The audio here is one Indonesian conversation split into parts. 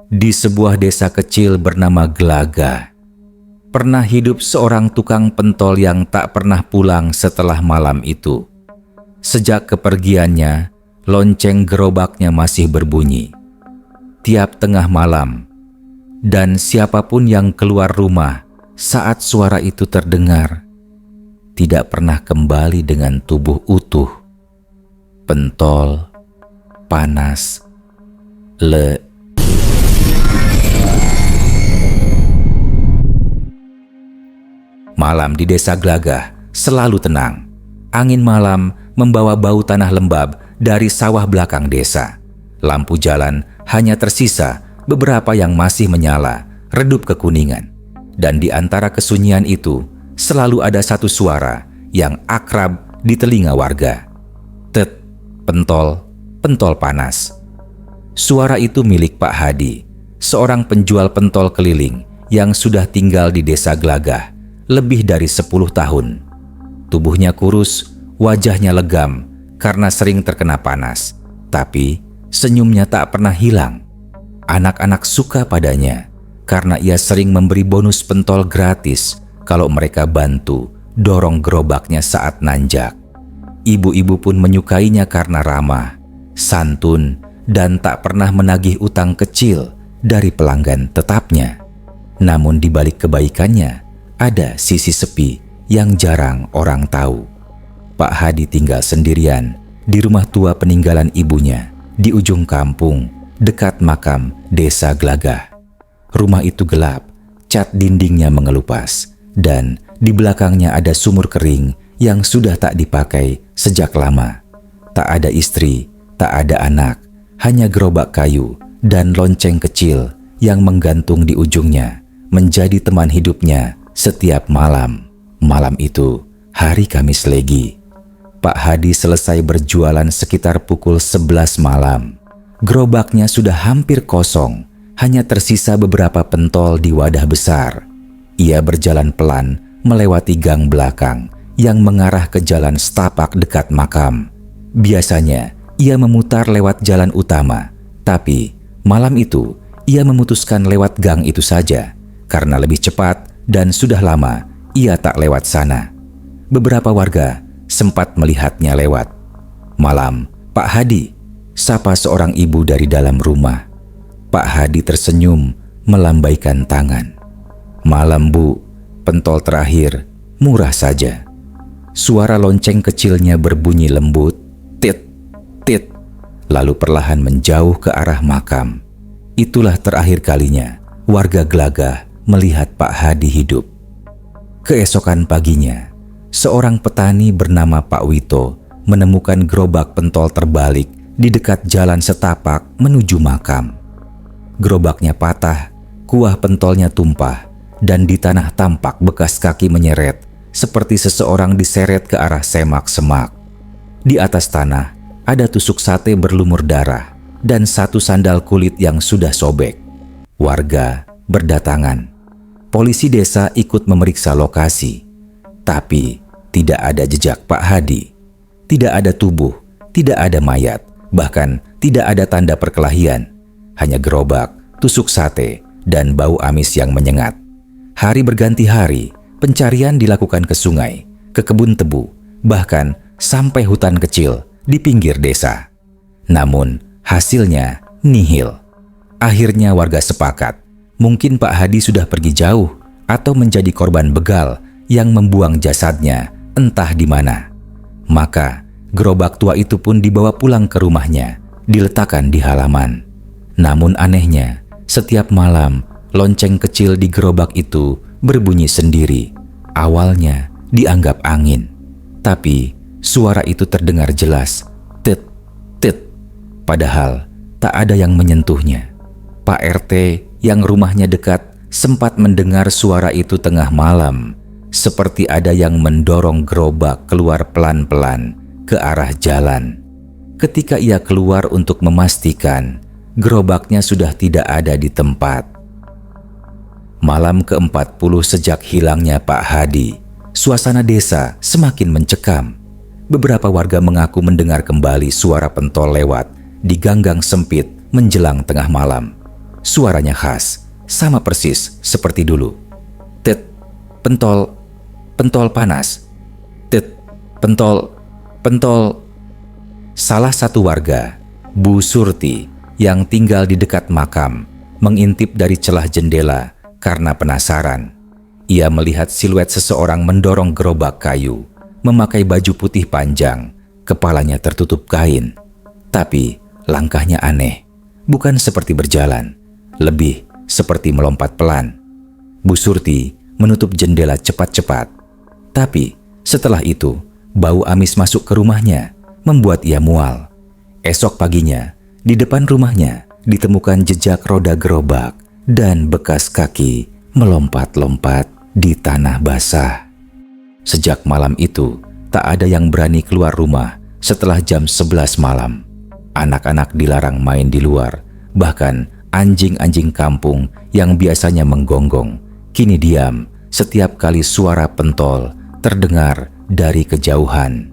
Di sebuah desa kecil bernama Glaga, pernah hidup seorang tukang pentol yang tak pernah pulang setelah malam itu. Sejak kepergiannya, lonceng gerobaknya masih berbunyi tiap tengah malam, dan siapapun yang keluar rumah saat suara itu terdengar tidak pernah kembali dengan tubuh utuh. Pentol, panas, Malam di desa Glagah selalu tenang. Angin malam membawa bau tanah lembab dari sawah belakang desa. Lampu jalan hanya tersisa beberapa yang masih menyala, redup kekuningan. Dan di antara kesunyian itu, selalu ada satu suara yang akrab di telinga warga. Tet, pentol, pentol panas. Suara itu milik Pak Hadi, seorang penjual pentol keliling yang sudah tinggal di desa Glagah lebih dari 10 tahun. Tubuhnya kurus, wajahnya legam karena sering terkena panas, tapi senyumnya tak pernah hilang. Anak-anak suka padanya karena ia sering memberi bonus pentol gratis kalau mereka bantu dorong gerobaknya saat nanjak. Ibu-ibu pun menyukainya karena ramah, santun, dan tak pernah menagih utang kecil dari pelanggan tetapnya. Namun di balik kebaikannya, ada sisi sepi yang jarang orang tahu. Pak Hadi tinggal sendirian di rumah tua peninggalan ibunya di ujung kampung dekat makam desa Glagah. Rumah itu gelap, cat dindingnya mengelupas, dan di belakangnya ada sumur kering yang sudah tak dipakai sejak lama. Tak ada istri, tak ada anak, hanya gerobak kayu dan lonceng kecil yang menggantung di ujungnya menjadi teman hidupnya setiap malam. Malam itu hari Kamis Legi. Pak Hadi selesai berjualan sekitar pukul 11 malam. Gerobaknya sudah hampir kosong, hanya tersisa beberapa pentol di wadah besar. Ia berjalan pelan melewati gang belakang yang mengarah ke jalan setapak dekat makam. Biasanya ia memutar lewat jalan utama, tapi malam itu ia memutuskan lewat gang itu saja karena lebih cepat dan sudah lama ia tak lewat sana. Beberapa warga sempat melihatnya lewat. "Malam, Pak Hadi," sapa seorang ibu dari dalam rumah. Pak Hadi tersenyum melambaikan tangan. "Malam, Bu, pentol terakhir, murah saja." Suara lonceng kecilnya berbunyi lembut, tit, tit, lalu perlahan menjauh ke arah makam. Itulah terakhir kalinya warga Glagah melihat Pak Hadi hidup. Keesokan paginya, seorang petani bernama Pak Wito menemukan gerobak pentol terbalik di dekat jalan setapak menuju makam. Gerobaknya patah, kuah pentolnya tumpah, dan di tanah tampak bekas kaki menyeret seperti seseorang diseret ke arah semak-semak. Di atas tanah ada tusuk sate berlumur darah dan satu sandal kulit yang sudah sobek. Warga berdatangan. Polisi desa ikut memeriksa lokasi, tapi tidak ada jejak Pak Hadi. Tidak ada tubuh, tidak ada mayat, bahkan tidak ada tanda perkelahian. Hanya gerobak, tusuk sate, dan bau amis yang menyengat. Hari berganti hari, pencarian dilakukan ke sungai, ke kebun tebu, bahkan sampai hutan kecil di pinggir desa. Namun hasilnya nihil. Akhirnya warga sepakat, mungkin Pak Hadi sudah pergi jauh atau menjadi korban begal yang membuang jasadnya entah di mana. Maka gerobak tua itu pun dibawa pulang ke rumahnya, diletakkan di halaman. Namun anehnya, setiap malam lonceng kecil di gerobak itu berbunyi sendiri. Awalnya dianggap angin, tapi suara itu terdengar jelas, tit, tit, padahal tak ada yang menyentuhnya. Pak RT yang rumahnya dekat sempat mendengar suara itu tengah malam, seperti ada yang mendorong gerobak keluar pelan-pelan ke arah jalan. Ketika ia keluar untuk memastikan, gerobaknya sudah tidak ada di tempat. Malam ke-40 sejak hilangnya Pak Hadi, suasana desa semakin mencekam. Beberapa warga mengaku mendengar kembali suara pentol lewat di ganggang sempit menjelang tengah malam. suaranya khas, sama persis seperti dulu. Tet, pentol, pentol panas. Tet, pentol, pentol. Salah satu warga, Bu Surti, yang tinggal di dekat makam, mengintip dari celah jendela karena penasaran. Ia melihat siluet seseorang mendorong gerobak kayu, memakai baju putih panjang, kepalanya tertutup kain. Tapi langkahnya aneh, bukan seperti berjalan, lebih seperti melompat pelan. Bu Surti menutup jendela cepat-cepat. Tapi setelah itu, bau amis masuk ke rumahnya, membuat ia mual. Esok paginya, di depan rumahnya ditemukan jejak roda gerobak dan bekas kaki melompat-lompat di tanah basah. Sejak malam itu, tak ada yang berani keluar rumah setelah jam 11 malam. Anak-anak dilarang main di luar, bahkan anjing-anjing kampung yang biasanya menggonggong, kini diam setiap kali suara pentol terdengar dari kejauhan.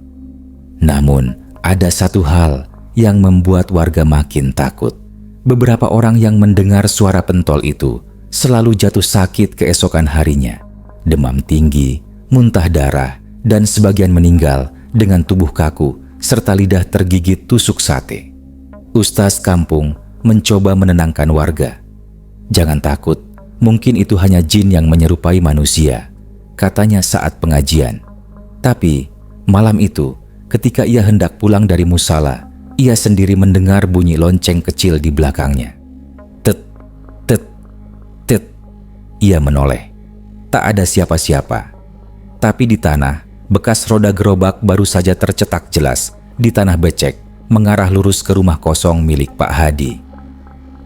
Namun, ada satu hal yang membuat warga makin takut. Beberapa orang yang mendengar suara pentol itu selalu jatuh sakit keesokan harinya. Demam tinggi, muntah darah, dan sebagian meninggal dengan tubuh kaku serta lidah tergigit tusuk sate. Ustaz kampung mencoba menenangkan warga. "Jangan takut, mungkin itu hanya jin yang menyerupai manusia," katanya saat pengajian. Tapi malam itu, ketika ia hendak pulang dari musala, ia sendiri mendengar bunyi lonceng kecil di belakangnya. Tet, tet, tet. Ia menoleh. Tak ada siapa-siapa. Tapi di tanah, bekas roda gerobak baru saja tercetak jelas di tanah becek, mengarah lurus ke rumah kosong milik Pak Hadi.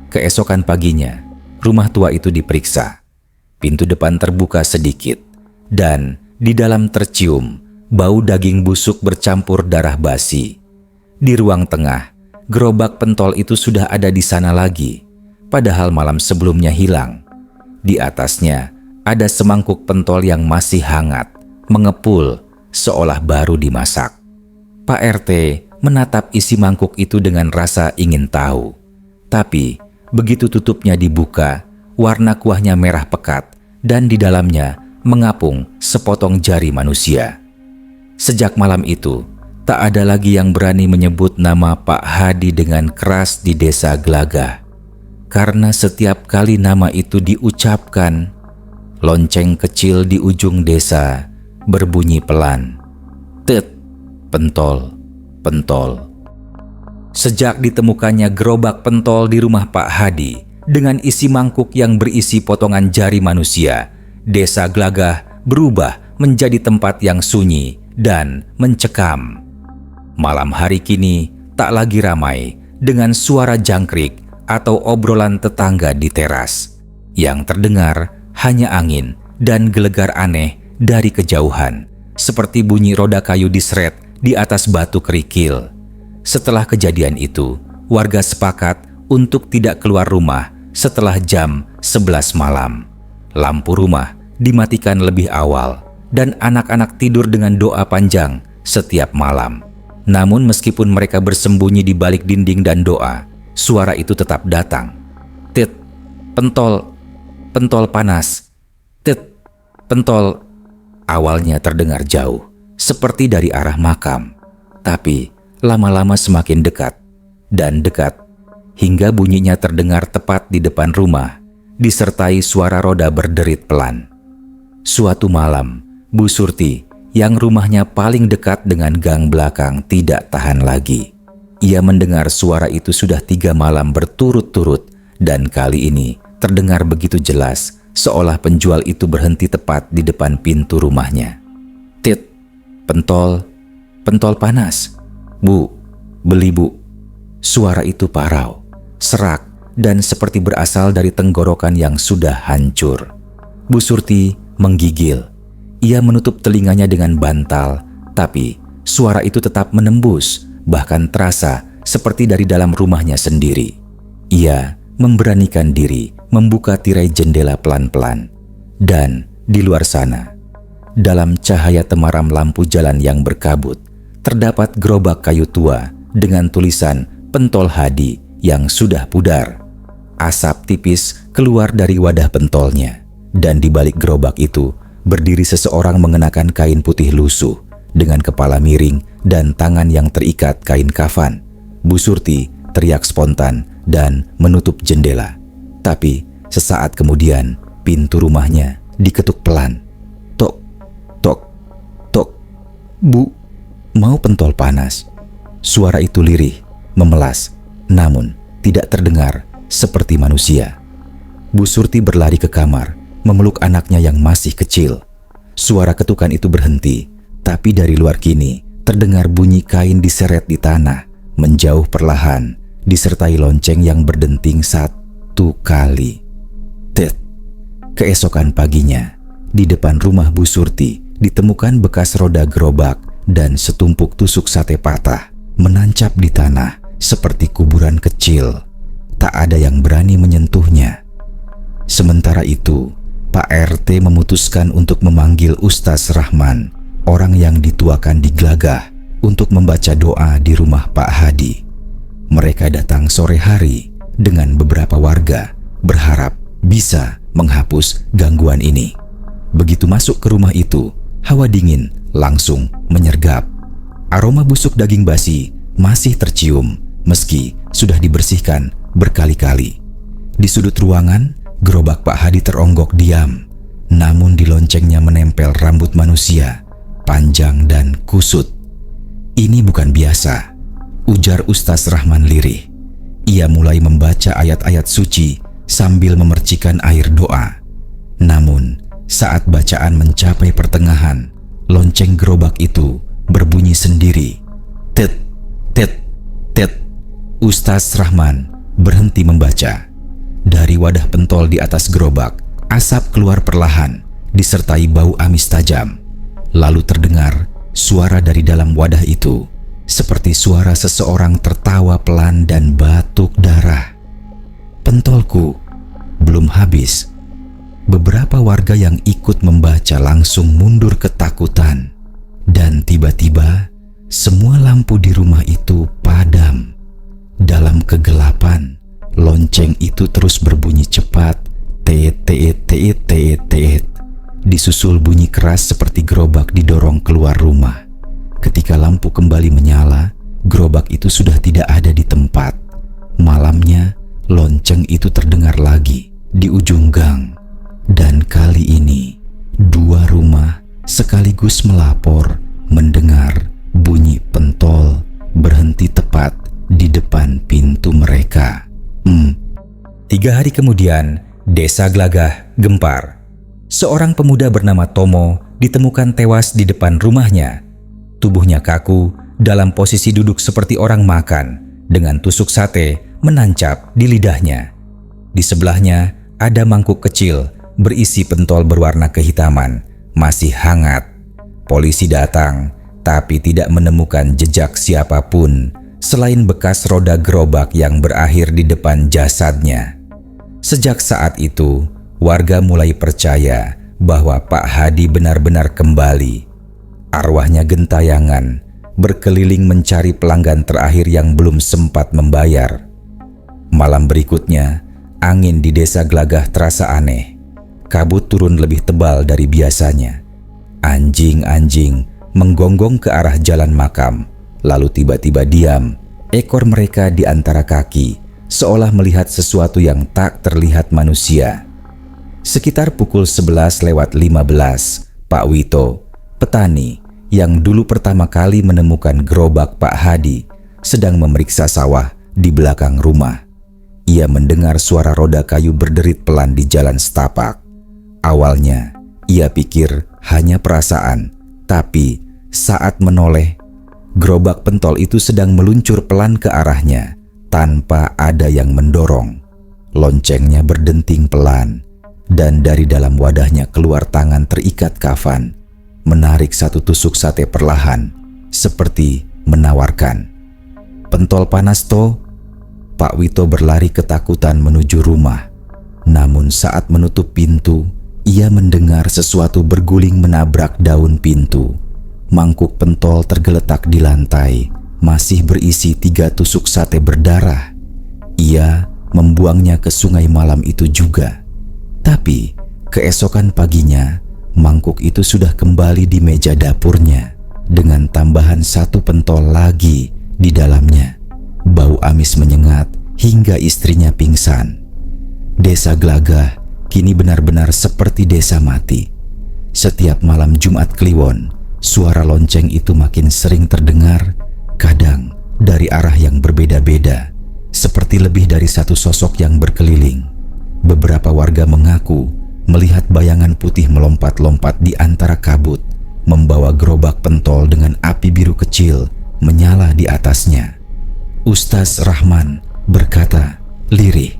Keesokan paginya, rumah tua itu diperiksa. Pintu depan terbuka sedikit, dan di dalam tercium bau daging busuk bercampur darah basi. Di ruang tengah, gerobak pentol itu sudah ada di sana lagi, padahal malam sebelumnya hilang. Di atasnya ada semangkuk pentol yang masih hangat, mengepul, seolah baru dimasak. Pak RT menatap isi mangkuk itu dengan rasa ingin tahu. Tapi begitu tutupnya dibuka, warna kuahnya merah pekat dan di dalamnya mengapung sepotong jari manusia. Sejak malam itu, tak ada lagi yang berani menyebut nama Pak Hadi dengan keras di desa Glagah. Karena setiap kali nama itu diucapkan, lonceng kecil di ujung desa berbunyi pelan. Tet, pentol, pentol. Sejak ditemukannya gerobak pentol di rumah Pak Hadi dengan isi mangkuk yang berisi potongan jari manusia, desa Glagah berubah menjadi tempat yang sunyi dan mencekam. Malam hari kini tak lagi ramai dengan suara jangkrik atau obrolan tetangga di teras. Yang terdengar hanya angin dan gelegar aneh dari kejauhan, seperti bunyi roda kayu diseret di atas batu kerikil. Setelah kejadian itu, warga sepakat untuk tidak keluar rumah setelah jam 11 malam. Lampu rumah dimatikan lebih awal dan anak-anak tidur dengan doa panjang setiap malam. Namun meskipun mereka bersembunyi di balik dinding dan doa, suara itu tetap datang. Tit, pentol, pentol panas. Tit, pentol. Awalnya terdengar jauh, seperti dari arah makam. Tapi lama-lama semakin dekat dan dekat, hingga bunyinya terdengar tepat di depan rumah, disertai suara roda berderit pelan. Suatu malam, Bu Surti yang rumahnya paling dekat dengan gang belakang tidak tahan lagi. Ia mendengar suara itu sudah 3 malam berturut-turut dan kali ini terdengar begitu jelas seolah penjual itu berhenti tepat di depan pintu rumahnya. Tit, pentol, pentol panas. Bu, beli bu. Suara itu parau, serak dan seperti berasal dari tenggorokan yang sudah hancur. Bu Surti menggigil. Ia menutup telinganya dengan bantal, tapi suara itu tetap menembus, bahkan terasa seperti dari dalam rumahnya sendiri. Ia memberanikan diri membuka tirai jendela pelan-pelan. Dan di luar sana, dalam cahaya temaram lampu jalan yang berkabut, terdapat gerobak kayu tua dengan tulisan Pentol Hadi yang sudah pudar. Asap tipis keluar dari wadah pentolnya, dan di balik gerobak itu berdiri seseorang mengenakan kain putih lusuh dengan kepala miring dan tangan yang terikat kain kafan. Bu Surti teriak spontan dan menutup jendela. Tapi sesaat kemudian pintu rumahnya diketuk pelan. Tok, tok, tok. Bu, mau pentol panas. Suara itu lirih, memelas, namun tidak terdengar seperti manusia. Bu Surti berlari ke kamar, memeluk anaknya yang masih kecil. Suara ketukan itu berhenti, tapi dari luar kini terdengar bunyi kain diseret di tanah, menjauh perlahan, disertai lonceng yang berdenting 1 kali. Tet. Keesokan paginya, di depan rumah Bu Surti ditemukan bekas roda gerobak dan setumpuk tusuk sate patah menancap di tanah seperti kuburan kecil. Tak ada yang berani menyentuhnya. Sementara itu, Pak RT memutuskan untuk memanggil Ustaz Rahman, orang yang dituakan di Glagah, untuk membaca doa di rumah Pak Hadi. Mereka datang sore hari dengan beberapa warga, berharap bisa menghapus gangguan ini. Begitu masuk ke rumah itu, hawa dingin langsung menyergap. Aroma busuk daging basi masih tercium meski sudah dibersihkan berkali-kali. Di sudut ruangan, gerobak Pak Hadi teronggok diam, namun di loncengnya menempel rambut manusia, panjang dan kusut. Ini bukan biasa, ujar Ustaz Rahman lirih. Ia mulai membaca ayat-ayat suci sambil memercikan air doa. Namun, saat bacaan mencapai pertengahan, lonceng gerobak itu berbunyi sendiri. Tet, tet, tet. Ustaz Rahman berhenti membaca. Dari wadah pentol di atas gerobak, asap keluar perlahan, disertai bau amis tajam. Lalu terdengar suara dari dalam wadah itu, seperti suara seseorang tertawa pelan dan batuk darah. Pentolku belum habis. Beberapa warga yang ikut membaca langsung mundur ketakutan. Dan tiba-tiba, semua lampu di rumah itu padam. Dalam kegelapan, lonceng itu terus berbunyi cepat, teet, teet, teet, teet, teet. Disusul bunyi keras seperti gerobak didorong keluar rumah. Ketika lampu kembali menyala, gerobak itu sudah tidak ada di tempat. Malamnya, lonceng itu terdengar lagi di ujung gang. Dan kali ini, 2 rumah sekaligus melapor mendengar bunyi pentol berhenti tepat di depan pintu mereka. 3 hari kemudian, Desa Glagah gempar. Seorang pemuda bernama Tomo ditemukan tewas di depan rumahnya. Tubuhnya kaku, dalam posisi duduk seperti orang makan, dengan tusuk sate menancap di lidahnya. Di sebelahnya ada mangkuk kecil berisi pentol berwarna kehitaman, masih hangat. Polisi datang, tapi tidak menemukan jejak siapapun selain bekas roda gerobak yang berakhir di depan jasadnya. Sejak saat itu, warga mulai percaya bahwa Pak Hadi benar-benar kembali. Arwahnya gentayangan, berkeliling mencari pelanggan terakhir yang belum sempat membayar. Malam berikutnya, angin di Desa Glagah terasa aneh. Kabut turun lebih tebal dari biasanya. Anjing-anjing menggonggong ke arah jalan makam, lalu tiba-tiba diam. Ekor mereka di antara kaki, seolah melihat sesuatu yang tak terlihat manusia. Sekitar pukul 11:15, Pak Wito, petani yang dulu pertama kali menemukan gerobak Pak Hadi, sedang memeriksa sawah di belakang rumah. Ia mendengar suara roda kayu berderit pelan di jalan setapak. Awalnya, ia pikir hanya perasaan, tapi saat menoleh, gerobak pentol itu sedang meluncur pelan ke arahnya tanpa ada yang mendorong. Loncengnya berdenting pelan, dan dari dalam wadahnya keluar tangan terikat kafan, menarik 1 tusuk sate perlahan, seperti menawarkan. "Pentol panas toh?" Pak Wito berlari ketakutan menuju rumah. Namun saat menutup pintu, ia mendengar sesuatu berguling menabrak daun pintu. Mangkuk pentol tergeletak di lantai, masih berisi 3 tusuk sate berdarah. Ia membuangnya ke sungai malam itu juga. Tapi keesokan paginya, mangkuk itu sudah kembali di meja dapurnya dengan tambahan 1 pentol lagi di dalamnya. Bau amis menyengat hingga istrinya pingsan. Desa Glagah kini benar-benar seperti desa mati. Setiap malam Jumat Kliwon, suara lonceng itu makin sering terdengar, kadang dari arah yang berbeda-beda, seperti lebih dari 1 sosok yang berkeliling. Beberapa warga mengaku melihat bayangan putih melompat-lompat di antara kabut, membawa gerobak pentol dengan api biru kecil menyala di atasnya. Ustaz Rahman berkata, lirih,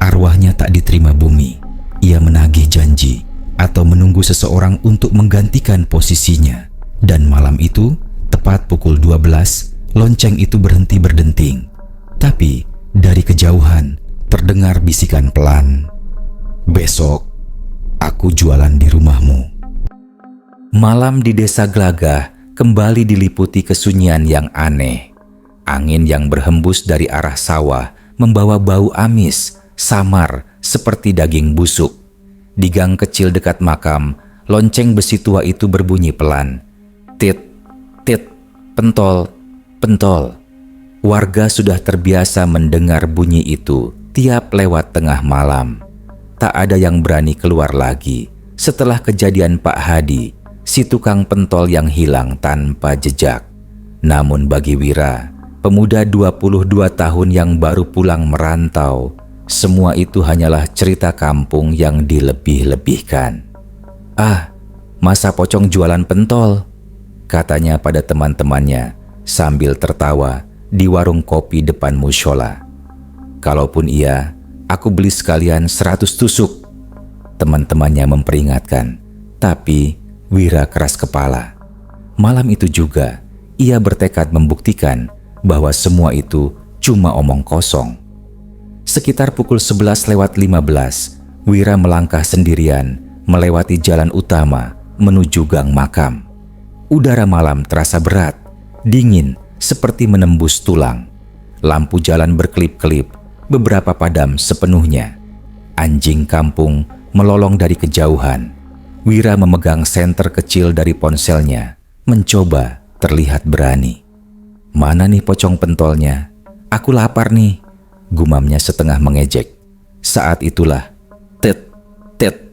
arwahnya tak diterima bumi. Ia menagih janji atau menunggu seseorang untuk menggantikan posisinya. Dan malam itu, tepat pukul 12, lonceng itu berhenti berdenting. Tapi dari kejauhan terdengar bisikan pelan, "Besok aku jualan di rumahmu." Malam di desa Glagah kembali diliputi kesunyian yang aneh. Angin yang berhembus dari arah sawah membawa bau amis, samar seperti daging busuk. Di gang kecil dekat makam, lonceng besi tua itu berbunyi pelan. Tit, tit, pentol, pentol. Warga sudah terbiasa mendengar bunyi itu tiap lewat tengah malam. Tak ada yang berani keluar lagi setelah kejadian Pak Hadi, si tukang pentol yang hilang tanpa jejak. Namun bagi Wira, pemuda 22 tahun yang baru pulang merantau, semua itu hanyalah cerita kampung yang dilebih-lebihkan. "Ah, masa pocong jualan pentol?" katanya pada teman-temannya sambil tertawa di warung kopi depan mushola. "Kalaupun iya, aku beli sekalian 100 tusuk." Teman-temannya memperingatkan, tapi Wira keras kepala. Malam itu juga, ia bertekad membuktikan bahwa semua itu cuma omong kosong. Sekitar pukul 11:15, Wira melangkah sendirian melewati jalan utama menuju gang makam. Udara malam terasa berat, dingin seperti menembus tulang. Lampu jalan berkelip-kelip, beberapa padam sepenuhnya. Anjing kampung melolong dari kejauhan. Wira memegang senter kecil dari ponselnya, mencoba terlihat berani. "Mana nih pocong pentolnya? Aku lapar nih," gumamnya setengah mengejek. Saat itulah, tet, tet,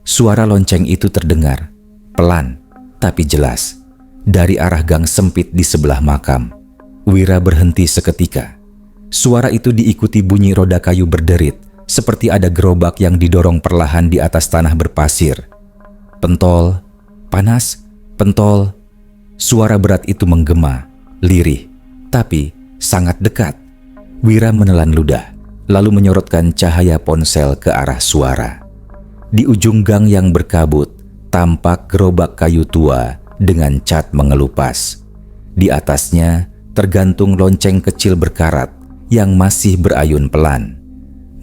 suara lonceng itu terdengar, pelan tapi jelas, dari arah gang sempit di sebelah makam. Wira berhenti seketika. Suara itu diikuti bunyi roda kayu berderit, seperti ada gerobak yang didorong perlahan di atas tanah berpasir. Pentol, panas, pentol. Suara berat itu menggema, lirih, tapi sangat dekat. Wira menelan ludah, lalu menyorotkan cahaya ponsel ke arah suara. Di ujung gang yang berkabut, tampak gerobak kayu tua dengan cat mengelupas. Di atasnya tergantung lonceng kecil berkarat yang masih berayun pelan.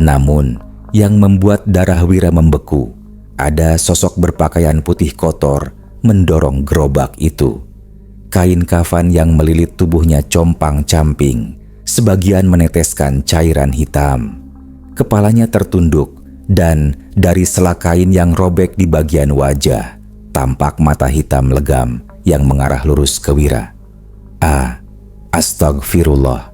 Namun, yang membuat darah Wira membeku, ada sosok berpakaian putih kotor mendorong gerobak itu. Kain kafan yang melilit tubuhnya compang-camping, sebagian meneteskan cairan hitam. Kepalanya tertunduk dan dari sela kain yang robek di bagian wajah, tampak mata hitam legam yang mengarah lurus ke Wira. Astagfirullah.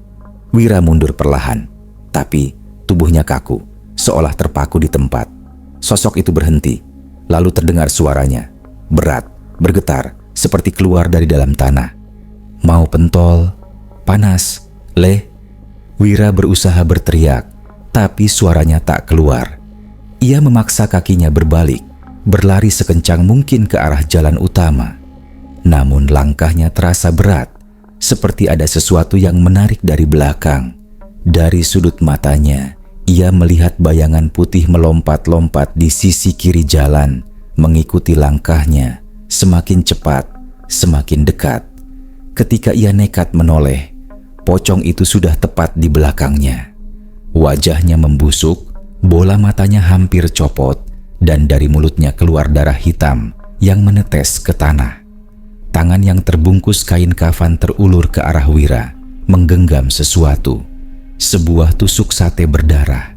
Wira mundur perlahan, tapi tubuhnya kaku, seolah terpaku di tempat. Sosok itu berhenti, lalu terdengar suaranya, berat, bergetar, seperti keluar dari dalam tanah. "Mau pentol? Panas, Le?" Wira berusaha berteriak, tapi suaranya tak keluar. Ia memaksa kakinya berbalik, berlari sekencang mungkin ke arah jalan utama. Namun langkahnya terasa berat, seperti ada sesuatu yang menarik dari belakang. Dari sudut matanya, ia melihat bayangan putih melompat-lompat di sisi kiri jalan, mengikuti langkahnya, semakin cepat, semakin dekat. Ketika ia nekat menoleh, pocong itu sudah tepat di belakangnya. Wajahnya membusuk, bola matanya hampir copot, dan dari mulutnya keluar darah hitam yang menetes ke tanah. Tangan yang terbungkus kain kafan terulur ke arah Wira, menggenggam sesuatu. Sebuah tusuk sate berdarah.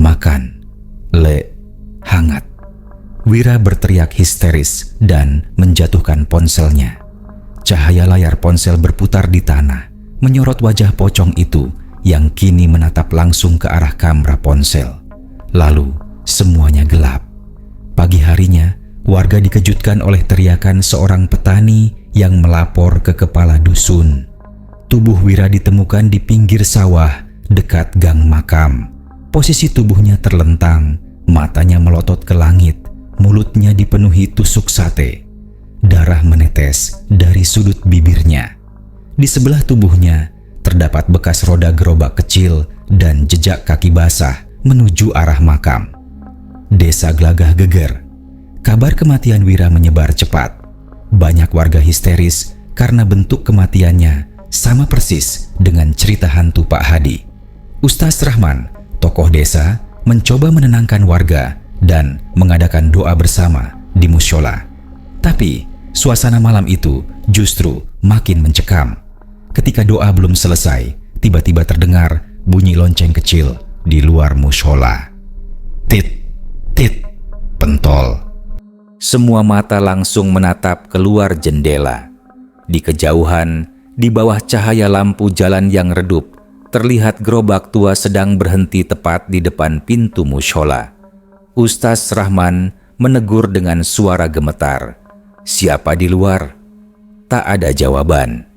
Makan. Le. Hangat. Wira berteriak histeris dan menjatuhkan ponselnya. Cahaya layar ponsel berputar di tanah, menyorot wajah pocong itu yang kini menatap langsung ke arah kamera ponsel. Lalu semuanya gelap. Pagi harinya, warga dikejutkan oleh teriakan seorang petani yang melapor ke kepala dusun. Tubuh Wira ditemukan di pinggir sawah dekat gang makam. Posisi tubuhnya terlentang, matanya melotot ke langit, mulutnya dipenuhi tusuk sate. Darah menetes dari sudut bibirnya. Di sebelah tubuhnya terdapat bekas roda gerobak kecil dan jejak kaki basah menuju arah makam. Desa Glagah geger. Kabar kematian Wira menyebar cepat. Banyak warga histeris karena bentuk kematiannya sama persis dengan cerita hantu Pak Hadi. Ustaz Rahman, tokoh desa, mencoba menenangkan warga dan mengadakan doa bersama di musyola. Tapi suasana malam itu justru makin mencekam. Ketika doa belum selesai, tiba-tiba terdengar bunyi lonceng kecil di luar musyola. Tit, tit, pentol. Semua mata langsung menatap keluar jendela. Di kejauhan, di bawah cahaya lampu jalan yang redup, terlihat gerobak tua sedang berhenti tepat di depan pintu musyola. Ustaz Rahman menegur dengan suara gemetar. "Siapa di luar?" Tak ada jawaban.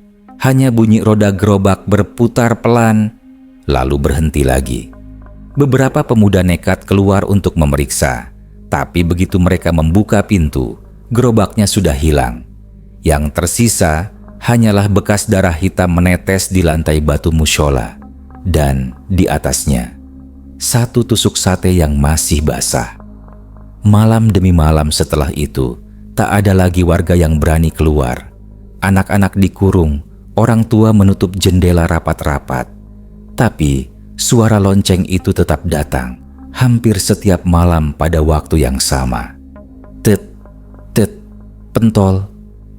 Hanya bunyi roda gerobak berputar pelan, lalu berhenti lagi. Beberapa pemuda nekat keluar untuk memeriksa, tapi begitu mereka membuka pintu, gerobaknya sudah hilang. Yang tersisa hanyalah bekas darah hitam menetes di lantai batu musyola. Dan di atasnya, satu tusuk sate yang masih basah. Malam demi malam setelah itu, tak ada lagi warga yang berani keluar. Anak-anak dikurung, orang tua menutup jendela rapat-rapat. Tapi suara lonceng itu tetap datang, hampir setiap malam pada waktu yang sama. Tet, tet, pentol,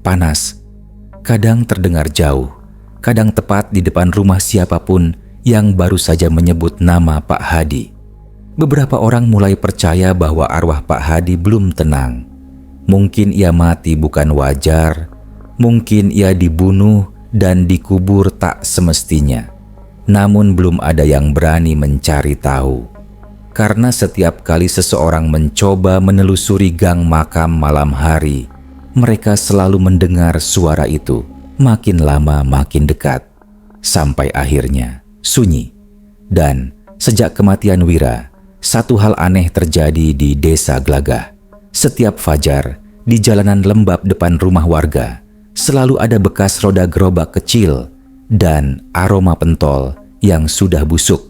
panas. Kadang terdengar jauh, kadang tepat di depan rumah siapapun yang baru saja menyebut nama Pak Hadi. Beberapa orang mulai percaya bahwa arwah Pak Hadi belum tenang. Mungkin ia mati bukan wajar, mungkin ia dibunuh dan dikubur tak semestinya. Namun belum ada yang berani mencari tahu. Karena setiap kali seseorang mencoba menelusuri gang makam malam hari, mereka selalu mendengar suara itu makin lama makin dekat, sampai akhirnya sunyi. Dan sejak kematian Wira, satu hal aneh terjadi di Desa Glagah. Setiap fajar, di jalanan lembab depan rumah warga, selalu ada bekas roda gerobak kecil dan aroma pentol yang sudah busuk.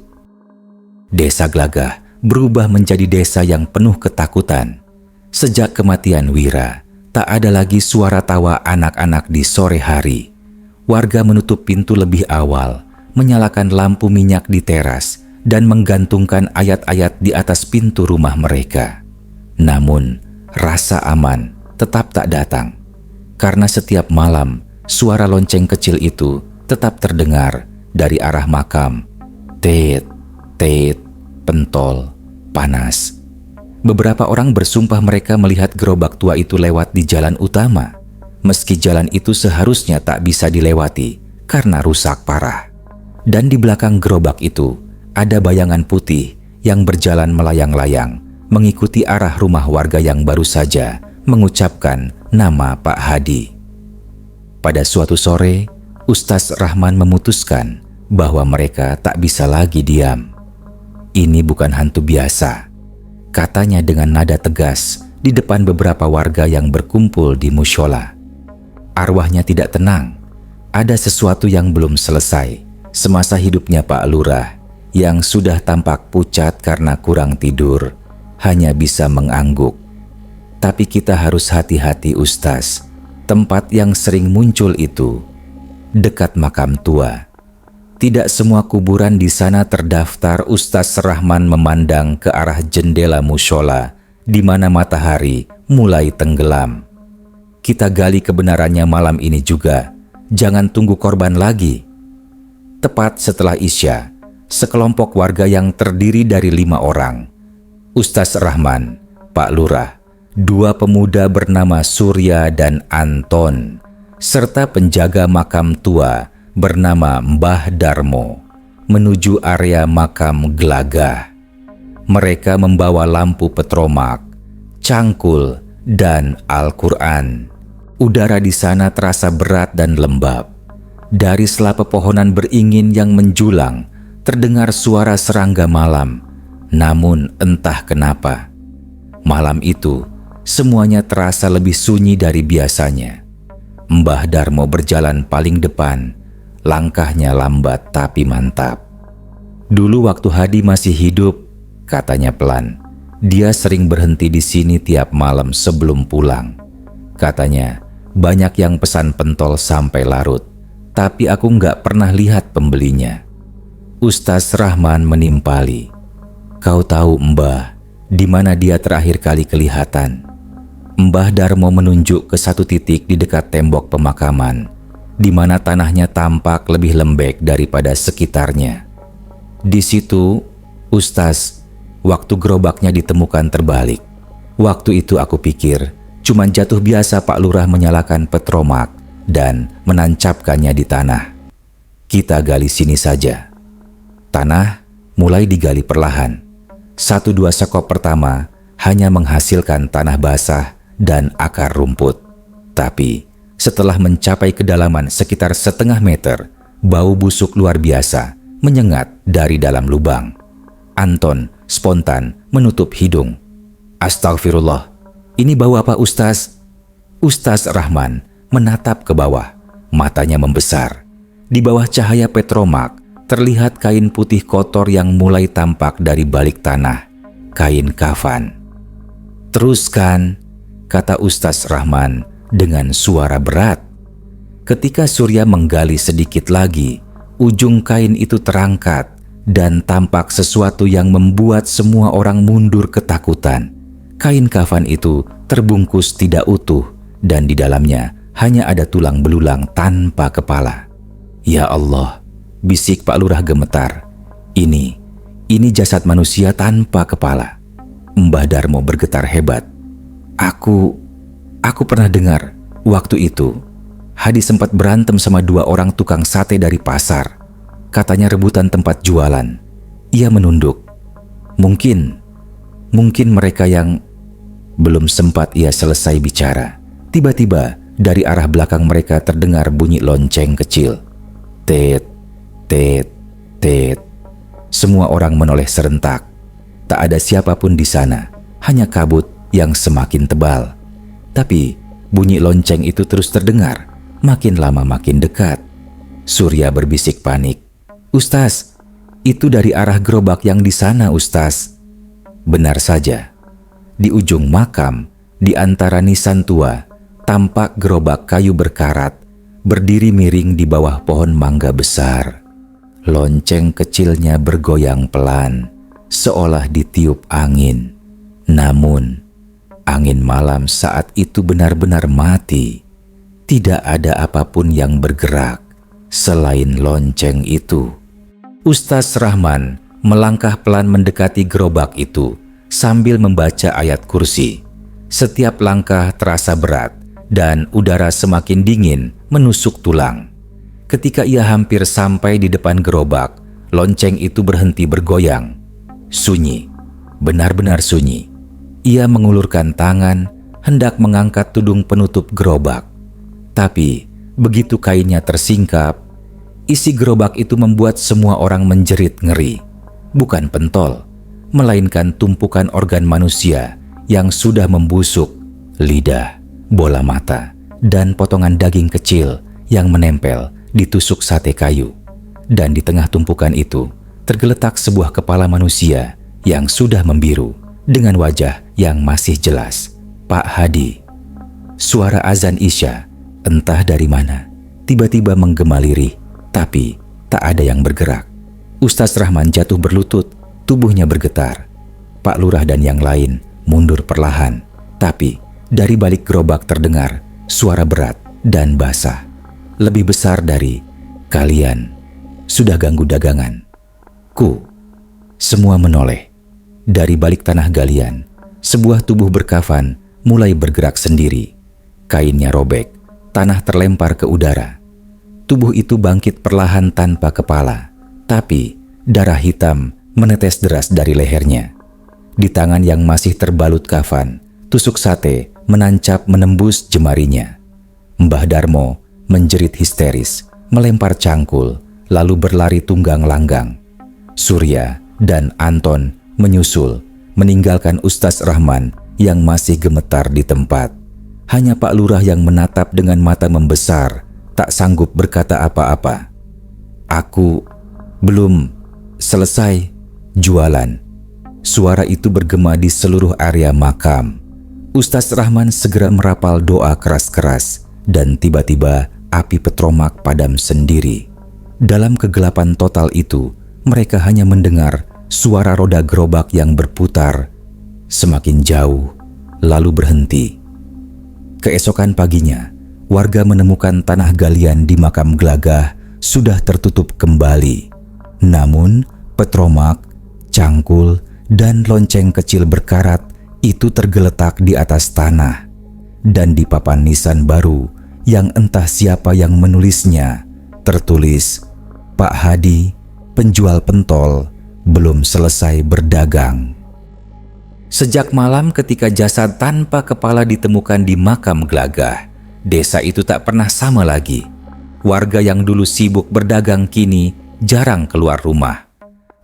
Desa Glagah berubah menjadi desa yang penuh ketakutan. Sejak kematian Wira, tak ada lagi suara tawa anak-anak di sore hari. Warga menutup pintu lebih awal, menyalakan lampu minyak di teras, dan menggantungkan ayat-ayat di atas pintu rumah mereka. Namun, rasa aman tetap tak datang. Karena setiap malam, suara lonceng kecil itu tetap terdengar dari arah makam. Tet, tet, pentol, panas. Beberapa orang bersumpah mereka melihat gerobak tua itu lewat di jalan utama, meski jalan itu seharusnya tak bisa dilewati karena rusak parah. Dan di belakang gerobak itu ada bayangan putih yang berjalan melayang-layang mengikuti arah rumah warga yang baru saja mengucapkan nama Pak Hadi. Pada suatu sore, Ustaz Rahman memutuskan bahwa mereka tak bisa lagi diam. "Ini bukan hantu biasa," katanya dengan nada tegas di depan beberapa warga yang berkumpul di musyola. "Arwahnya tidak tenang. Ada sesuatu yang belum selesai semasa hidupnya Pak Lurah, yang sudah tampak pucat karena kurang tidur, hanya bisa mengangguk. Tapi kita harus hati-hati Ustaz. Tempat yang sering muncul itu dekat makam tua. Tidak semua kuburan di sana terdaftar." Ustaz Rahman memandang ke arah jendela musyola di mana matahari mulai tenggelam. "Kita gali kebenarannya malam ini juga. Jangan tunggu korban lagi." Tepat setelah Isya, sekelompok warga yang terdiri dari 5 orang. Ustaz Rahman, Pak Lurah, 2 pemuda bernama Surya dan Anton, serta penjaga makam tua bernama Mbah Darmo, menuju area makam Gelagah. Mereka membawa lampu petromak, cangkul, dan Al-Quran. Udara di sana terasa berat dan lembab. Dari sela pepohonan beringin yang menjulang, terdengar suara serangga malam. Namun entah kenapa, malam itu semuanya terasa lebih sunyi dari biasanya. Mbah Darmo berjalan paling depan, langkahnya lambat tapi mantap. Dulu waktu Hadi masih hidup, katanya pelan, dia sering berhenti di sini tiap malam sebelum pulang. Katanya banyak yang pesan pentol sampai larut, tapi aku nggak pernah lihat pembelinya. Ustaz Rahman menimpali, "Kau tahu Mbah, di mana dia terakhir kali kelihatan?" Mbah Darmo menunjuk ke satu titik di dekat tembok pemakaman, di mana tanahnya tampak lebih lembek daripada sekitarnya. Di situ, Ustaz, waktu gerobaknya ditemukan terbalik. Waktu itu aku pikir cuma jatuh biasa Pak Lurah menyalakan petromak dan menancapkannya di tanah. Kita gali sini saja. Tanah mulai digali perlahan. 1-2 sekop pertama hanya menghasilkan tanah basah dan akar rumput. Tapi setelah mencapai kedalaman sekitar 1/2 meter, bau busuk luar biasa menyengat dari dalam lubang. Anton spontan menutup hidung. "Astagfirullah, ini bau apa Ustaz?" Ustaz Rahman menatap ke bawah, matanya membesar. Di bawah cahaya petromak, terlihat kain putih kotor yang mulai tampak dari balik tanah. Kain kafan. "Teruskan," kata Ustaz Rahman dengan suara berat. Ketika Surya menggali sedikit lagi, ujung kain itu terangkat dan tampak sesuatu yang membuat semua orang mundur ketakutan. Kain kafan itu terbungkus tidak utuh dan di dalamnya hanya ada tulang belulang tanpa kepala. "Ya Allah," bisik Pak Lurah gemetar. Ini jasad manusia tanpa kepala." Mbah Darmo bergetar hebat. Aku pernah dengar waktu itu Hadi sempat berantem sama 2 orang tukang sate dari pasar. Katanya rebutan tempat jualan. Ia menunduk. Mungkin mereka yang... Belum sempat ia selesai bicara, tiba-tiba dari arah belakang mereka terdengar bunyi lonceng kecil. Tet, tet, tet. Semua orang menoleh serentak. Tak ada siapapun di sana, hanya kabut yang semakin tebal. Tapi bunyi lonceng itu terus terdengar, makin lama makin dekat. Surya berbisik panik, "Ustaz, itu dari arah gerobak yang di sana, Ustaz." Benar saja. Di ujung makam, di antara nisan tua, tampak gerobak kayu berkarat, berdiri miring di bawah pohon mangga besar. Lonceng kecilnya bergoyang pelan, seolah ditiup angin. Namun, angin malam saat itu benar-benar mati. Tidak ada apapun yang bergerak selain lonceng itu. Ustaz Rahman melangkah pelan mendekati gerobak itu sambil membaca ayat kursi. Setiap langkah terasa berat dan udara semakin dingin menusuk tulang. Ketika ia hampir sampai di depan gerobak, lonceng itu berhenti bergoyang. Sunyi, benar-benar sunyi. Ia mengulurkan tangan, hendak mengangkat tudung penutup gerobak. Tapi begitu kainnya tersingkap, isi gerobak itu membuat semua orang menjerit ngeri. Bukan pentol, melainkan tumpukan organ manusia yang sudah membusuk, lidah, bola mata, dan potongan daging kecil yang menempel di tusuk sate kayu. Dan di tengah tumpukan itu tergeletak sebuah kepala manusia yang sudah membiru dengan wajah yang masih jelas. Pak Hadi. Suara azan Isya, entah dari mana, tiba-tiba menggema lirih, tapi tak ada yang bergerak. Ustaz Rahman jatuh berlutut, tubuhnya bergetar. Pak Lurah dan yang lain mundur perlahan, tapi dari balik gerobak terdengar suara berat dan basah. Lebih besar dari, "Kalian sudah ganggu dagangan." Ku. Semua menoleh. Dari balik tanah galian, sebuah tubuh berkafan mulai bergerak sendiri. Kainnya robek, tanah terlempar ke udara. Tubuh itu bangkit perlahan tanpa kepala, tapi darah hitam menetes deras dari lehernya. Di tangan yang masih terbalut kafan, tusuk sate menancap menembus jemarinya. Mbah Darmo menjerit histeris, melempar cangkul, lalu berlari tunggang langgang. Surya dan Anton menyusul, meninggalkan Ustaz Rahman yang masih gemetar di tempat. Hanya Pak Lurah yang menatap dengan mata membesar, tak sanggup berkata apa-apa. Aku belum selesai jualan. Suara itu bergema di seluruh area makam. Ustaz Rahman segera merapal doa keras-keras dan tiba-tiba api petromak padam sendiri. Dalam kegelapan total itu, mereka hanya mendengar suara roda gerobak yang berputar semakin jauh, lalu berhenti. Keesokan paginya, warga menemukan tanah galian di makam Glagah sudah tertutup kembali. Namun, petromak, cangkul, dan lonceng kecil berkarat itu tergeletak di atas tanah. Dan di papan nisan baru yang entah siapa yang menulisnya, tertulis, Pak Hadi, penjual pentol, belum selesai berdagang. Sejak malam ketika jasad tanpa kepala ditemukan di makam Glagah, desa itu tak pernah sama lagi. Warga yang dulu sibuk berdagang kini jarang keluar rumah.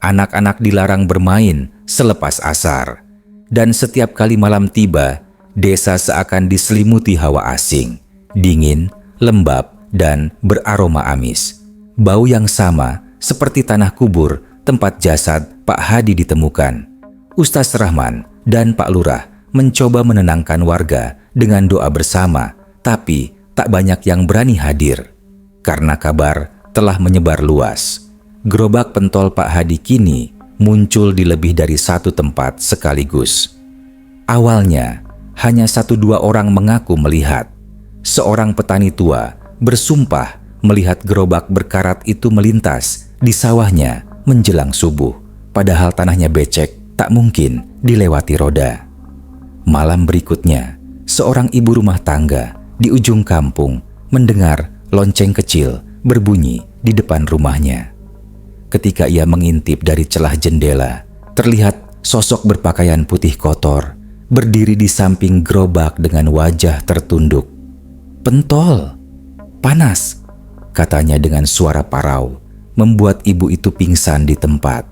Anak-anak dilarang bermain selepas asar. Dan setiap kali malam tiba, desa seakan diselimuti hawa asing, dingin, lembab, dan beraroma amis. Bau yang sama seperti tanah kubur tempat jasad Pak Hadi ditemukan. Ustaz Rahman dan Pak Lurah mencoba menenangkan warga dengan doa bersama, tapi tak banyak yang berani hadir. Karena kabar telah menyebar luas. Gerobak pentol Pak Hadi kini muncul di lebih dari satu tempat sekaligus. Awalnya, hanya 1-2 orang mengaku melihat. Seorang petani tua bersumpah melihat gerobak berkarat itu melintas di sawahnya menjelang subuh, padahal tanahnya becek, tak mungkin dilewati roda. Malam berikutnya, seorang ibu rumah tangga di ujung kampung mendengar lonceng kecil berbunyi di depan rumahnya. Ketika ia mengintip dari celah jendela, terlihat sosok berpakaian putih kotor berdiri di samping gerobak dengan wajah tertunduk. "Pentol, panas," katanya dengan suara parau, membuat ibu itu pingsan di tempat.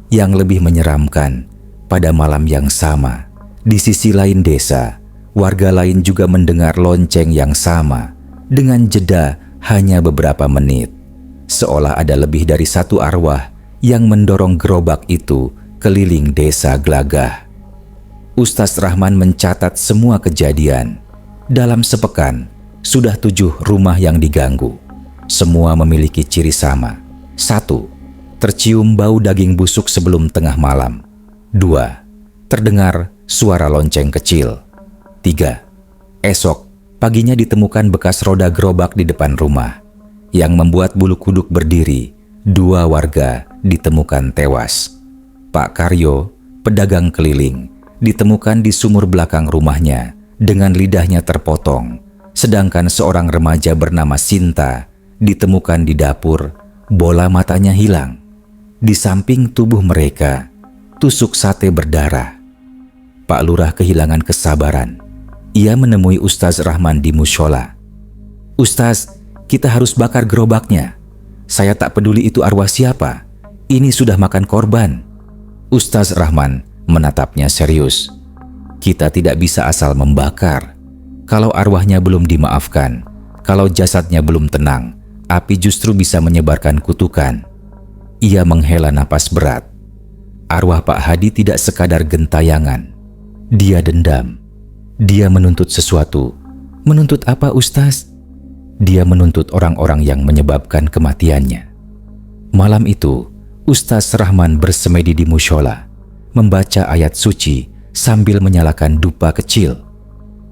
Yang lebih menyeramkan, pada malam yang sama, di sisi lain desa, warga lain juga mendengar lonceng yang sama dengan jeda hanya beberapa menit. Seolah ada lebih dari satu arwah yang mendorong gerobak itu keliling desa Glagah. Ustaz Rahman mencatat semua kejadian. Dalam sepekan, sudah 7 rumah yang diganggu. Semua memiliki ciri sama. 1. Tercium bau daging busuk sebelum tengah malam. 2. Terdengar suara lonceng kecil. 3. Esok, paginya ditemukan bekas roda gerobak di depan rumah. Yang membuat bulu kuduk berdiri, 2 warga ditemukan tewas. Pak Karyo, pedagang keliling, ditemukan di sumur belakang rumahnya dengan lidahnya terpotong, sedangkan seorang remaja bernama Sinta ditemukan di dapur, bola matanya hilang. Di samping tubuh mereka, tusuk sate berdarah. Pak Lurah kehilangan kesabaran. Ia menemui Ustaz Rahman di mushola. "Ustaz, kita harus bakar gerobaknya. Saya tak peduli itu arwah siapa. Ini sudah makan korban." Ustaz Rahman menatapnya serius. "Kita tidak bisa asal membakar. Kalau arwahnya belum dimaafkan, kalau jasadnya belum tenang, api justru bisa menyebarkan kutukan." Ia menghela napas berat. Arwah Pak Hadi tidak sekadar gentayangan. Dia dendam. Dia menuntut sesuatu. Menuntut apa, Ustaz? Dia menuntut orang-orang yang menyebabkan kematiannya. Malam itu, Ustaz Rahman bersemedi di mushola, membaca ayat suci sambil menyalakan dupa kecil.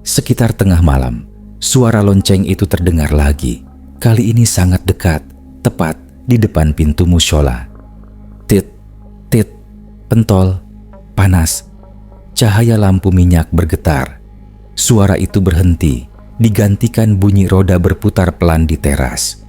Sekitar tengah malam, suara lonceng itu terdengar lagi. Kali ini sangat dekat, tepat di depan pintu mushola. "Tit, Pentol, panas, cahaya lampu minyak bergetar. Suara itu berhenti, digantikan bunyi roda berputar pelan di teras.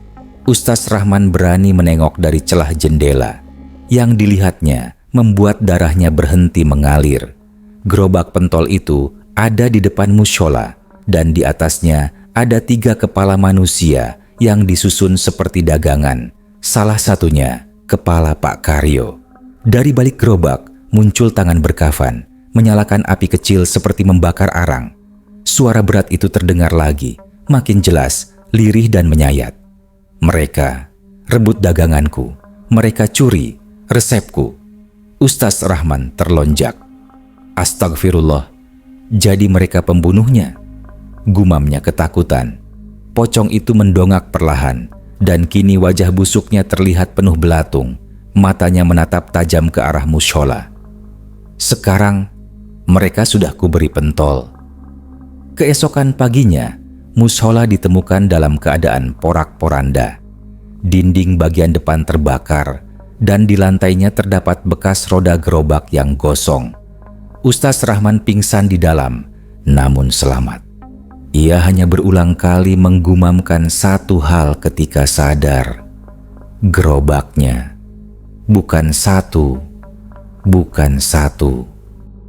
Ustaz Rahman berani menengok dari celah jendela. Yang dilihatnya membuat darahnya berhenti mengalir. Gerobak pentol itu ada di depan mushola, dan di atasnya ada 3 kepala manusia yang disusun seperti dagangan. Salah satunya kepala Pak Karyo. Dari balik gerobak muncul tangan berkafan, menyalakan api kecil seperti membakar arang. Suara berat itu terdengar lagi, makin jelas, lirih dan menyayat. Mereka rebut daganganku, mereka curi resepku. Ustaz Rahman terlonjak. Astagfirullah, jadi mereka pembunuhnya? Gumamnya ketakutan. Pocong itu mendongak perlahan, dan kini wajah busuknya terlihat penuh belatung. Matanya menatap tajam ke arah mushola. Sekarang mereka sudah kuberi pentol. Keesokan paginya, mushola ditemukan dalam keadaan porak-poranda. Dinding bagian depan terbakar, dan di lantainya terdapat bekas roda gerobak yang gosong. Ustaz Rahman pingsan di dalam, namun selamat. Ia hanya berulang kali menggumamkan satu hal ketika sadar. Gerobaknya. Bukan satu. Bukan satu.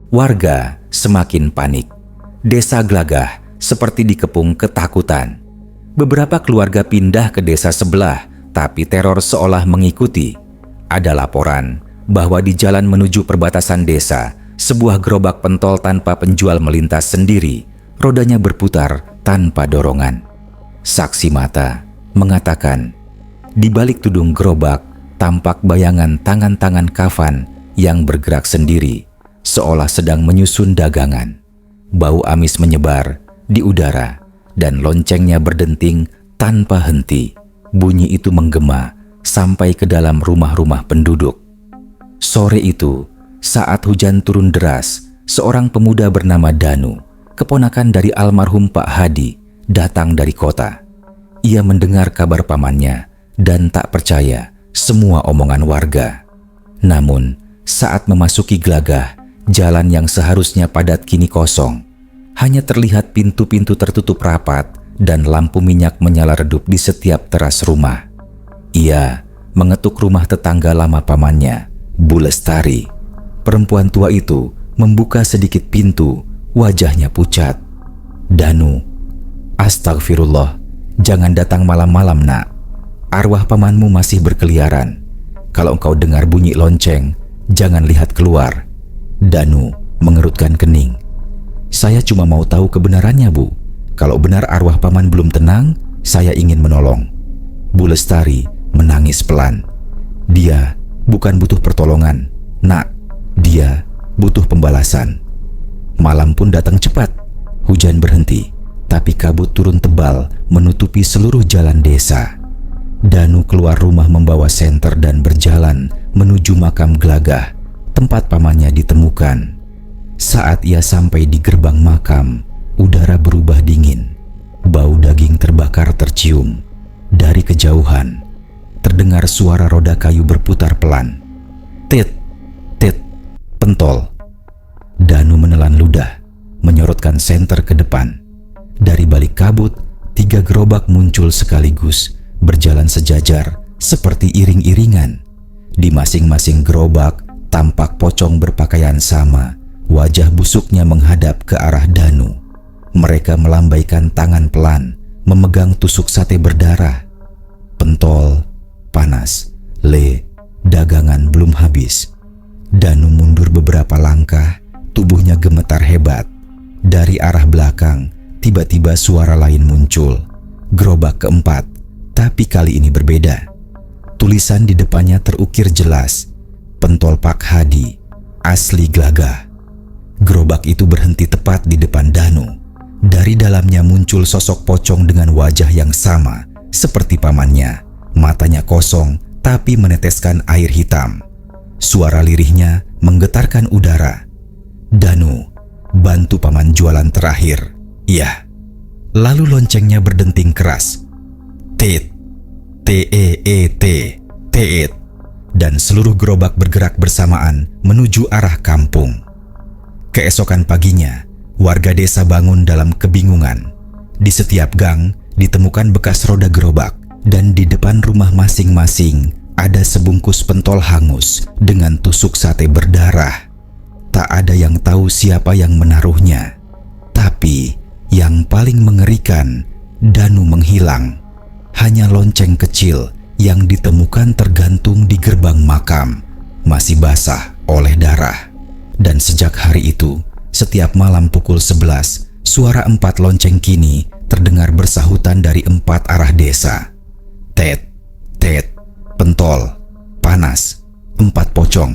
Warga semakin panik. Desa Glagah seperti dikepung ketakutan. Beberapa keluarga pindah ke desa sebelah, tapi teror seolah mengikuti. Ada laporan bahwa di jalan menuju perbatasan desa, sebuah gerobak pentol tanpa penjual melintas sendiri, rodanya berputar tanpa dorongan. Saksi mata mengatakan, di balik tudung gerobak tampak bayangan tangan-tangan kafan yang bergerak sendiri, seolah sedang menyusun dagangan. Bau amis menyebar di udara, dan loncengnya berdenting tanpa henti. Bunyi itu menggema sampai ke dalam rumah-rumah penduduk. Sore itu, saat hujan turun deras, seorang pemuda bernama Danu, keponakan dari almarhum Pak Hadi, datang dari kota. Ia mendengar kabar pamannya dan tak percaya semua omongan warga. Namun, saat memasuki Glagah, jalan yang seharusnya padat kini kosong. Hanya terlihat pintu-pintu tertutup rapat dan lampu minyak menyala redup di setiap teras rumah. Ia mengetuk rumah tetangga lama pamannya, Bu Lestari. Perempuan tua itu membuka sedikit pintu, wajahnya pucat. Danu, astagfirullah, jangan datang malam-malam nak. Arwah pamanmu masih berkeliaran. Kalau engkau dengar bunyi lonceng, jangan lihat keluar. Danu mengerutkan kening. Saya cuma mau tahu kebenarannya, Bu. Kalau benar arwah paman belum tenang, saya ingin menolong. Bu Lestari menangis pelan. Dia bukan butuh pertolongan, nak. Dia butuh pembalasan. Malam pun datang cepat. Hujan berhenti, tapi kabut turun tebal menutupi seluruh jalan desa. Danu keluar rumah membawa senter dan berjalan menuju makam Glagah, tempat pamannya ditemukan. Saat ia sampai di gerbang makam, udara berubah dingin. Bau daging terbakar tercium. Dari kejauhan, terdengar suara roda kayu berputar pelan. Tit, tit, pentol. Danu menelan ludah, menyorotkan senter ke depan. Dari balik kabut, 3 gerobak muncul sekaligus, berjalan sejajar seperti iring-iringan. Di masing-masing gerobak tampak pocong berpakaian sama. Wajah busuknya menghadap ke arah Danu. Mereka melambaikan tangan pelan, memegang tusuk sate berdarah. Pentol, panas, dagangan belum habis. Danu mundur beberapa langkah, tubuhnya gemetar hebat. Dari arah belakang, tiba-tiba suara lain muncul. Gerobak keempat, tapi kali ini berbeda. Tulisan di depannya terukir jelas, Pentol Pak Hadi, asli Glagah. Gerobak itu berhenti tepat di depan Danu. Dari dalamnya muncul sosok pocong dengan wajah yang sama seperti pamannya. Matanya kosong tapi meneteskan air hitam. Suara lirihnya menggetarkan udara. Danu, bantu paman jualan terakhir. Ya. Lalu loncengnya berdenting keras. Tit, T-E-E-T, teet. dan seluruh gerobak bergerak bersamaan menuju arah kampung. Keesokan paginya, warga desa bangun dalam kebingungan. Di setiap gang ditemukan bekas roda gerobak, dan di depan rumah masing-masing ada sebungkus pentol hangus dengan tusuk sate berdarah. Tak ada yang tahu siapa yang menaruhnya. Tapi yang paling mengerikan, Danu menghilang. Hanya lonceng kecil yang ditemukan tergantung di gerbang makam, masih basah oleh darah. Dan sejak hari itu, setiap malam pukul 11, suara 4 lonceng kini terdengar bersahutan dari 4 arah desa. Tet, tet, pentol, panas, 4 pocong,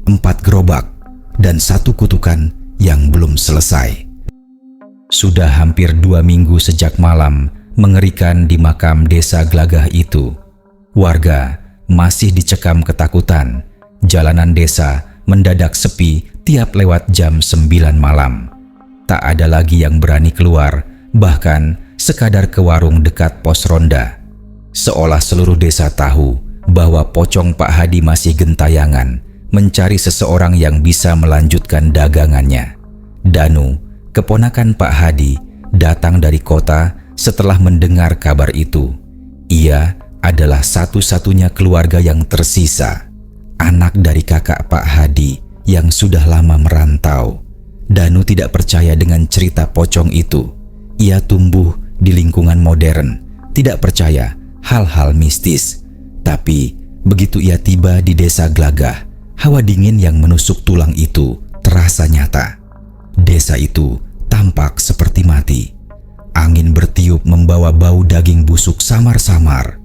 4 gerobak, dan 1 kutukan yang belum selesai. Sudah hampir 2 minggu sejak malam mengerikan di makam desa Glagah itu. Warga masih dicekam ketakutan. Jalanan desa mendadak sepi tiap lewat jam 9 malam. Tak ada lagi yang berani keluar, bahkan sekadar ke warung dekat pos ronda. Seolah seluruh desa tahu bahwa pocong Pak Hadi masih gentayangan mencari seseorang yang bisa melanjutkan dagangannya. Danu, keponakan Pak Hadi, datang dari kota setelah mendengar kabar itu. Ia adalah satu-satunya keluarga yang tersisa, anak dari kakak Pak Hadi yang sudah lama merantau. Danu tidak percaya dengan cerita pocong itu. Ia tumbuh di lingkungan modern, tidak percaya hal-hal mistis. Tapi begitu ia tiba di desa Glagah, hawa dingin yang menusuk tulang itu terasa nyata. Desa itu tampak seperti mati. Angin bertiup membawa bau daging busuk samar-samar.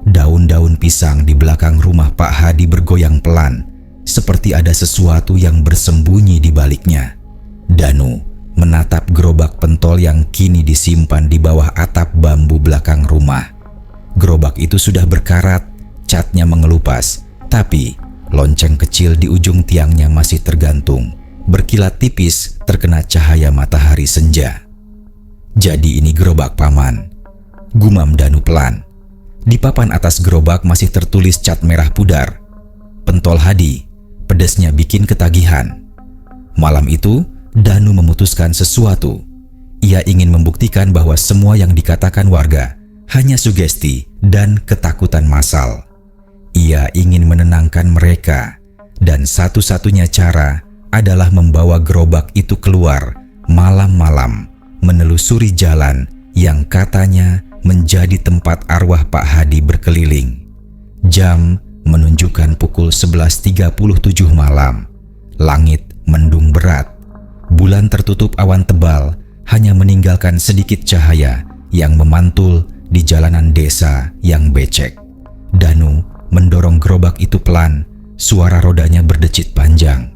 Daun-daun pisang di belakang rumah Pak Hadi bergoyang pelan, seperti ada sesuatu yang bersembunyi di baliknya. Danu menatap gerobak pentol yang kini disimpan di bawah atap bambu belakang rumah. Gerobak itu sudah berkarat, catnya mengelupas, tapi lonceng kecil di ujung tiangnya masih tergantung, berkilat tipis terkena cahaya matahari senja. Jadi ini gerobak paman, gumam Danu pelan. Di papan atas gerobak masih tertulis cat merah pudar. Pentol Hadi, pedasnya bikin ketagihan. Malam itu, Danu memutuskan sesuatu. Ia ingin membuktikan bahwa semua yang dikatakan warga hanya sugesti dan ketakutan massal. Ia ingin menenangkan mereka, dan satu-satunya cara adalah membawa gerobak itu keluar malam-malam, menelusuri jalan yang katanya menjadi tempat arwah Pak Hadi berkeliling. Jam menunjukkan pukul 11.37 malam. Langit mendung berat. Bulan tertutup awan tebal, hanya meninggalkan sedikit cahaya yang memantul di jalanan desa yang becek. Danu mendorong gerobak itu pelan, suara rodanya berdecit panjang.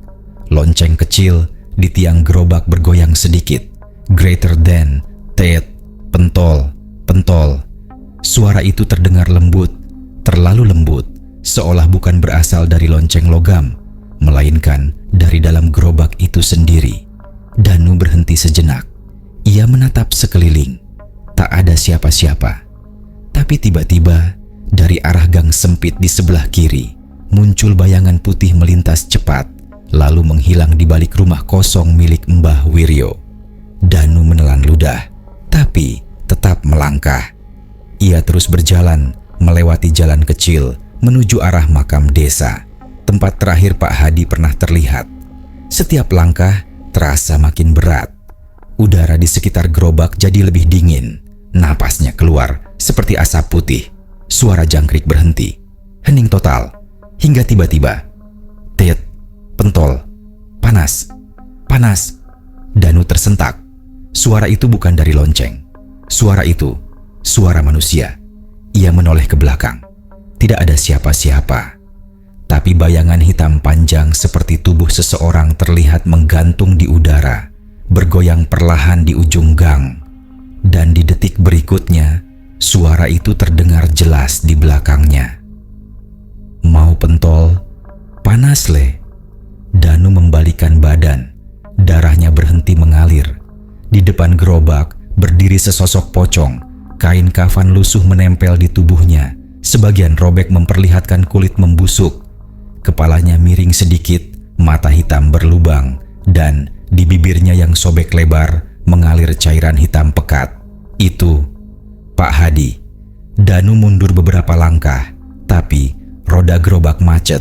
Lonceng kecil di tiang gerobak bergoyang sedikit. Greater than, tet, pentol, pentol. Suara itu terdengar lembut, terlalu lembut, seolah bukan berasal dari lonceng logam, melainkan dari dalam gerobak itu sendiri. Danu berhenti sejenak. Ia menatap sekeliling. Tak ada siapa-siapa. Tapi tiba-tiba, dari arah gang sempit di sebelah kiri, muncul bayangan putih melintas cepat, lalu menghilang di balik rumah kosong milik Mbah Wiryo. Danu menelan ludah, tapi tetap melangkah. Ia terus berjalan, melewati jalan kecil, menuju arah makam desa, tempat terakhir Pak Hadi pernah terlihat. Setiap langkah terasa makin berat. Udara di sekitar gerobak jadi lebih dingin. Napasnya keluar seperti asap putih. Suara jangkrik berhenti. Hening total. Hingga tiba-tiba, tet, pentol, panas, panas. Danu tersentak. Suara itu bukan dari lonceng. Suara itu, suara manusia. Ia menoleh ke belakang. Tidak ada siapa-siapa. Tapi bayangan hitam panjang seperti tubuh seseorang terlihat menggantung di udara, bergoyang perlahan di ujung gang. Dan di detik berikutnya, suara itu terdengar jelas di belakangnya. Mau pentol? Panas le. Danu membalikan badan. Darahnya berhenti mengalir. Di depan gerobak berdiri sesosok pocong. Kain kafan lusuh menempel di tubuhnya. Sebagian robek memperlihatkan kulit membusuk. Kepalanya miring sedikit, mata hitam berlubang, dan di bibirnya yang sobek lebar mengalir cairan hitam pekat. Itu Pak Hadi. Danu mundur beberapa langkah, tapi roda gerobak macet.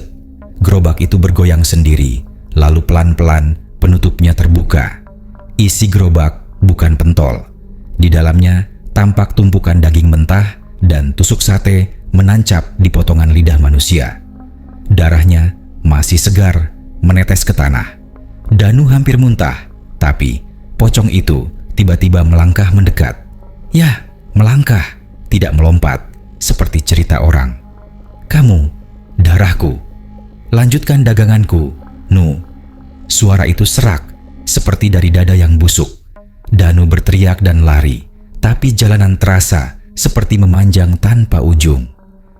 Gerobak itu bergoyang sendiri, lalu pelan-pelan penutupnya terbuka. Isi gerobak bukan pentol. Di dalamnya tampak tumpukan daging mentah dan tusuk sate menancap di potongan lidah manusia. Darahnya masih segar, menetes ke tanah. Danu hampir muntah, tapi pocong itu tiba-tiba melangkah mendekat. Ya, melangkah, tidak melompat, seperti cerita orang. "Kamu, darahku. Lanjutkan daganganku, Nu." Suara itu serak, seperti dari dada yang busuk. Danu berteriak dan lari, tapi jalanan terasa seperti memanjang tanpa ujung.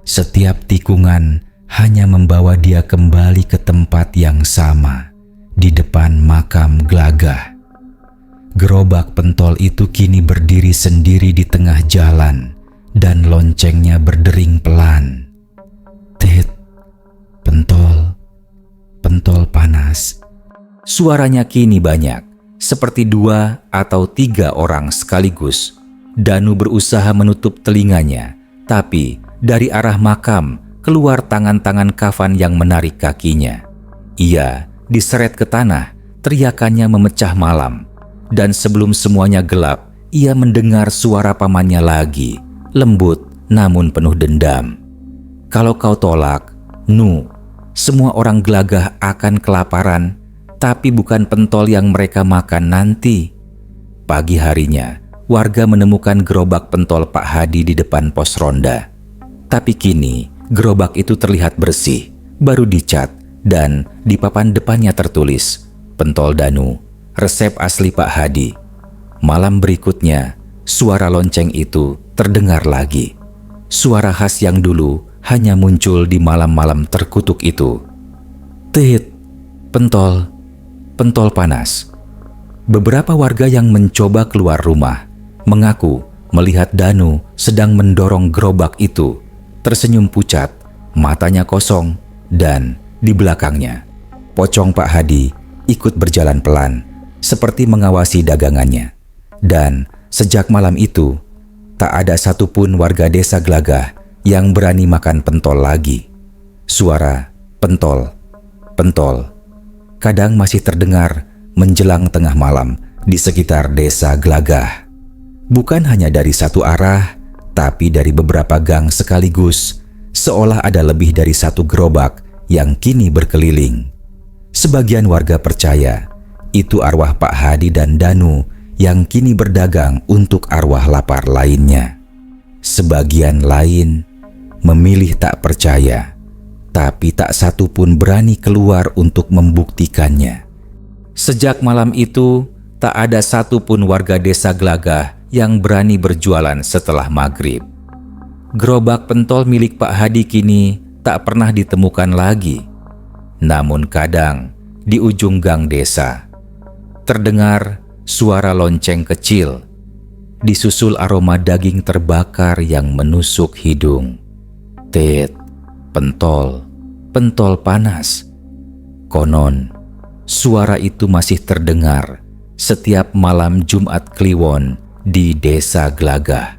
Setiap tikungan hanya membawa dia kembali ke tempat yang sama, di depan makam Glagah. Gerobak pentol itu kini berdiri sendiri di tengah jalan, dan loncengnya berdering pelan. "Tit, pentol, pentol panas." Suaranya kini banyak, seperti 2 atau 3 orang sekaligus. Danu berusaha menutup telinganya, tapi dari arah makam keluar tangan-tangan kafan yang menarik kakinya. Ia diseret ke tanah, teriakannya memecah malam. Dan sebelum semuanya gelap, ia mendengar suara pamannya lagi, lembut namun penuh dendam. "Kalau kau tolak, Nu, semua orang Glagah akan kelaparan, tapi bukan pentol yang mereka makan nanti." Pagi harinya, warga menemukan gerobak pentol Pak Hadi di depan pos ronda. Tapi kini, gerobak itu terlihat bersih, baru dicat, dan di papan depannya tertulis, "Pentol Danu, resep asli Pak Hadi." Malam berikutnya, suara lonceng itu terdengar lagi. Suara khas yang dulu hanya muncul di malam-malam terkutuk itu. "Tit, pentol, pentol panas." Beberapa warga yang mencoba keluar rumah mengaku melihat Danu sedang mendorong gerobak itu, tersenyum pucat, matanya kosong, dan di belakangnya pocong Pak Hadi ikut berjalan pelan, seperti mengawasi dagangannya. Dan sejak malam itu, tak ada satupun warga desa Glagah yang berani makan pentol lagi. Suara pentol, pentol kadang masih terdengar menjelang tengah malam di sekitar desa Glagah. Bukan hanya dari satu arah, tapi dari beberapa gang sekaligus, seolah ada lebih dari satu gerobak yang kini berkeliling. Sebagian warga percaya itu arwah Pak Hadi dan Danu yang kini berdagang untuk arwah lapar lainnya. Sebagian lain memilih tak percaya, tapi tak satu pun berani keluar untuk membuktikannya. Sejak malam itu, tak ada satupun warga desa Glagah yang berani berjualan setelah maghrib. Gerobak pentol milik Pak Hadi kini tak pernah ditemukan lagi. Namun kadang di ujung gang desa terdengar suara lonceng kecil, disusul aroma daging terbakar yang menusuk hidung. "Tit, pentol, pentol panas." Konon, suara itu masih terdengar setiap malam Jumat Kliwon di desa Glagah.